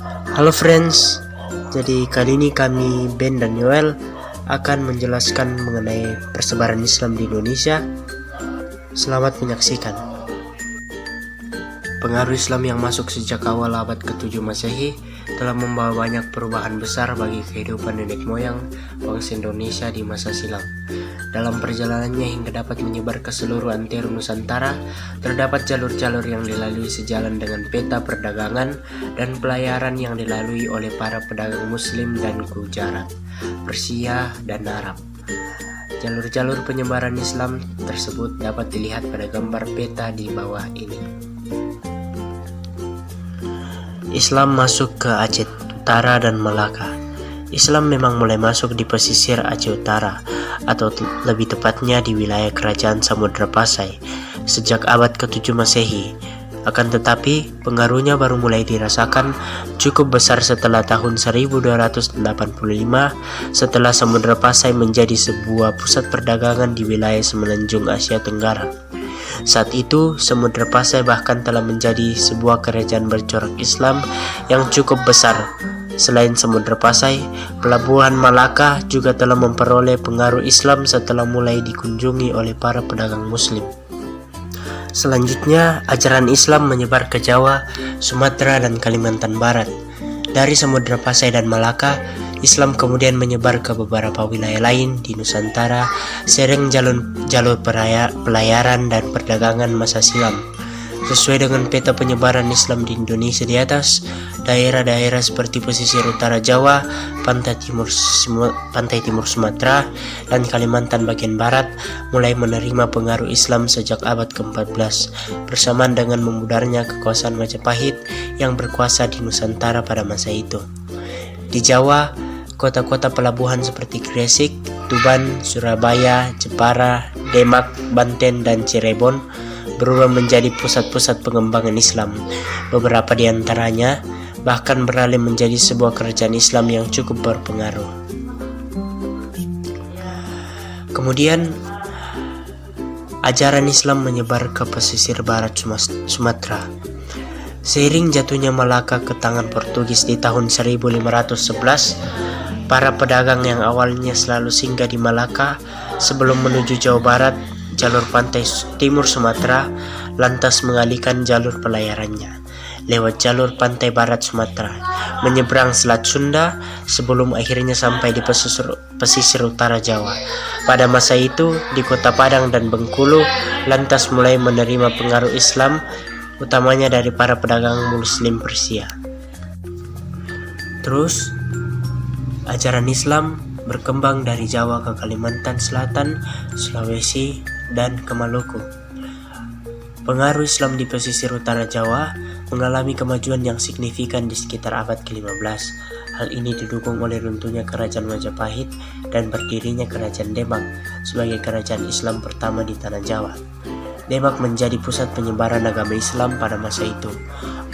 Halo friends, jadi kali ini kami Ben dan Yoel akan menjelaskan mengenai persebaran Islam di Indonesia. Selamat menyaksikan. Pengaruh Islam yang masuk sejak awal abad ke-7 Masehi telah membawa banyak perubahan besar bagi kehidupan nenek moyang bangsa Indonesia di masa silam. Dalam perjalanannya hingga dapat menyebar ke seluruh antero Nusantara, terdapat jalur-jalur yang dilalui sejalan dengan peta perdagangan dan pelayaran yang dilalui oleh para pedagang Muslim dan Gujarat, Persia, dan Arab. Jalur-jalur penyebaran Islam tersebut dapat dilihat pada gambar peta di bawah ini. Islam masuk ke Aceh Utara dan Malaka. Islam memang mulai masuk di pesisir Aceh Utara, atau lebih tepatnya di wilayah kerajaan Samudra Pasai, sejak abad ke-7 Masehi. Akan tetapi, pengaruhnya baru mulai dirasakan cukup besar setelah tahun 1285, setelah Samudra Pasai menjadi sebuah pusat perdagangan di wilayah semenanjung Asia Tenggara. Saat itu, Samudra Pasai bahkan telah menjadi sebuah kerajaan bercorak Islam yang cukup besar. Selain Samudra Pasai, pelabuhan Malaka juga telah memperoleh pengaruh Islam setelah mulai dikunjungi oleh para pedagang Muslim. Selanjutnya, ajaran Islam menyebar ke Jawa, Sumatera, dan Kalimantan Barat. Dari Samudra Pasai dan Malaka, Islam kemudian menyebar ke beberapa wilayah lain di Nusantara, sering jalur pelayaran dan perdagangan masa silam. Sesuai dengan peta penyebaran Islam di Indonesia di atas, daerah-daerah seperti pesisir utara Jawa, pantai timur Sumatera, dan Kalimantan bagian barat mulai menerima pengaruh Islam sejak abad ke-14, bersamaan dengan memudarnya kekuasaan Majapahit yang berkuasa di Nusantara pada masa itu. Di Jawa, kota-kota pelabuhan seperti Gresik, Tuban, Surabaya, Jepara, Demak, Banten, dan Cirebon berubah menjadi pusat-pusat pengembangan Islam. Beberapa di antaranya bahkan beralih menjadi sebuah kerajaan Islam yang cukup berpengaruh. Kemudian, ajaran Islam menyebar ke pesisir barat Sumatera. Seiring jatuhnya Malaka ke tangan Portugis di tahun 1511, para pedagang yang awalnya selalu singgah di Malaka sebelum menuju Jawa Barat, jalur pantai timur Sumatera, lantas mengalihkan jalur pelayarannya lewat jalur pantai barat Sumatera, menyeberang Selat Sunda sebelum akhirnya sampai di pesisir utara Jawa. Pada masa itu, di kota Padang dan Bengkulu lantas mulai menerima pengaruh Islam, utamanya dari para pedagang Muslim Persia. Terus, ajaran Islam berkembang dari Jawa ke Kalimantan Selatan, Sulawesi, dan ke Maluku. Pengaruh Islam di pesisir utara Jawa mengalami kemajuan yang signifikan di sekitar abad ke-15. Hal ini didukung oleh runtuhnya kerajaan Majapahit dan berdirinya kerajaan Demak sebagai kerajaan Islam pertama di tanah Jawa. Demak menjadi pusat penyebaran agama Islam pada masa itu.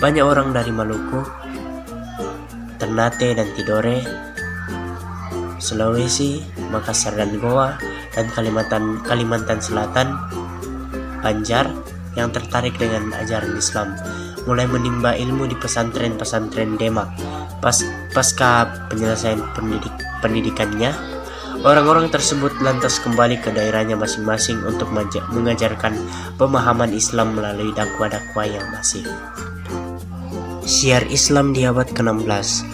Banyak orang dari Maluku, Ternate dan Tidore, Sulawesi, Makassar dan Goa, dan Kalimantan Selatan, Banjar, yang tertarik dengan ajaran Islam, mulai menimba ilmu di pesantren-pesantren Demak. Pasca penyelesaian pendidikannya, orang-orang tersebut lantas kembali ke daerahnya masing-masing untuk mengajarkan pemahaman Islam melalui dakwah-dakwah yang masif. Syiar Islam di abad ke-16.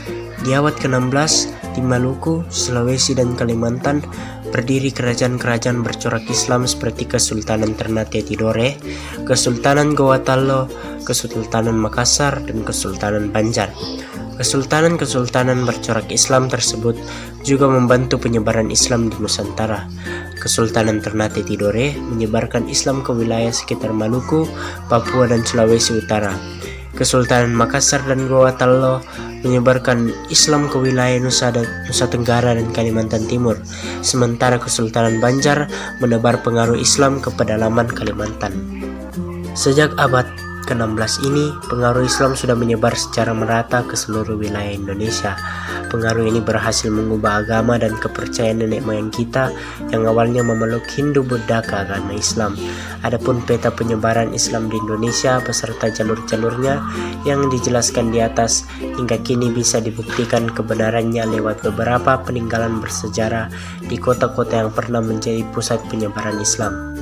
Di abad ke-16, di Maluku, Sulawesi, dan Kalimantan berdiri kerajaan-kerajaan bercorak Islam seperti Kesultanan Ternate Tidore, Kesultanan Gorontalo, Kesultanan Makassar, dan Kesultanan Banjar. Kesultanan bercorak Islam tersebut juga membantu penyebaran Islam di Nusantara. Kesultanan Ternate Tidore menyebarkan Islam ke wilayah sekitar Maluku, Papua, dan Sulawesi Utara. Kesultanan Makassar dan Gorontalo menyebarkan Islam ke wilayah Nusa Tenggara dan Kalimantan Timur, sementara Kesultanan Banjar menebar pengaruh Islam ke pedalaman Kalimantan. Sejak abad ke-16 ini, pengaruh Islam sudah menyebar secara merata ke seluruh wilayah Indonesia. Pengaruh ini berhasil mengubah agama dan kepercayaan nenek moyang kita yang awalnya memeluk Hindu Buddha ke agama Islam. Adapun peta penyebaran Islam di Indonesia beserta jalur-jalurnya yang dijelaskan di atas hingga kini bisa dibuktikan kebenarannya lewat beberapa peninggalan bersejarah di kota-kota yang pernah menjadi pusat penyebaran Islam.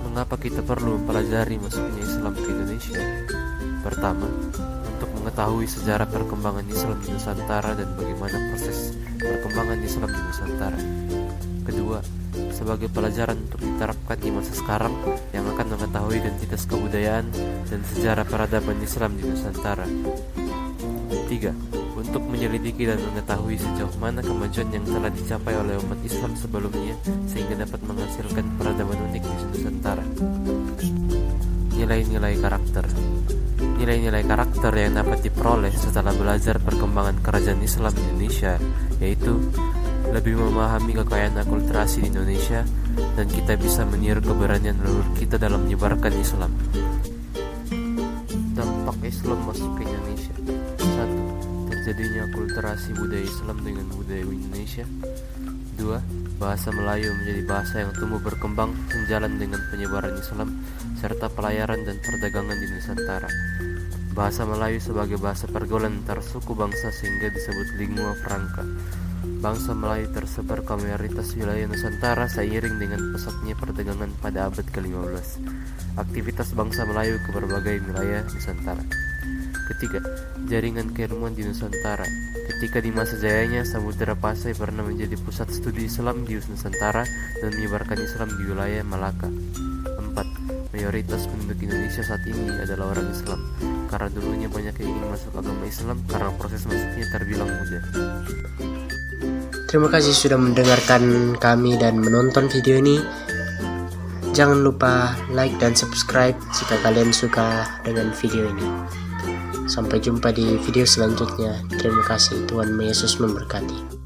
Mengapa kita perlu mempelajari masuknya Islam ke Indonesia? Pertama, untuk mengetahui sejarah perkembangan Islam di Nusantara dan bagaimana proses perkembangan Islam di Nusantara. Kedua, sebagai pelajaran untuk diterapkan di masa sekarang yang akan mengetahui identitas kebudayaan dan sejarah peradaban Islam di Nusantara. Tiga, untuk menyelidiki dan mengetahui sejauh mana kemajuan yang telah dicapai oleh umat Islam sebelumnya sehingga dapat menghasilkan peradaban unik di Nusantara. Nilai-nilai karakter. Nilai-nilai karakter yang dapat diperoleh setelah belajar perkembangan kerajaan Islam di Indonesia yaitu lebih memahami kekayaan akulturasi di Indonesia dan kita bisa meniru keberanian leluhur kita dalam menyebarkan Islam. Dampak Islam masuk ke Indonesia. 1. Terjadinya akulturasi budaya Islam dengan budaya Indonesia. 2. Bahasa Melayu menjadi bahasa yang tumbuh berkembang sejalan dengan penyebaran Islam serta pelayaran dan perdagangan di Nusantara. Bahasa Melayu sebagai bahasa pergaulan antar suku bangsa sehingga disebut lingua franca. Bangsa Melayu tersebar ke mayoritas wilayah Nusantara seiring dengan pesatnya perdagangan pada abad ke-15. Aktivitas bangsa Melayu ke berbagai wilayah Nusantara. Ketiga, jaringan keilmuan di Nusantara. Ketika di masa jayanya, Samudra Pasai pernah menjadi pusat studi Islam di Nusantara dan menyebarkan Islam di wilayah Malaka. 4. Mayoritas penduduk Indonesia saat ini adalah orang Islam. Karena dulunya banyak yang ingin masuk agama Islam karena proses masuknya terbilang mudah. Terima kasih sudah mendengarkan kami dan menonton video ini. Jangan lupa like dan subscribe jika kalian suka dengan video ini. Sampai jumpa di video selanjutnya. Terima kasih. Tuhan Yesus memberkati.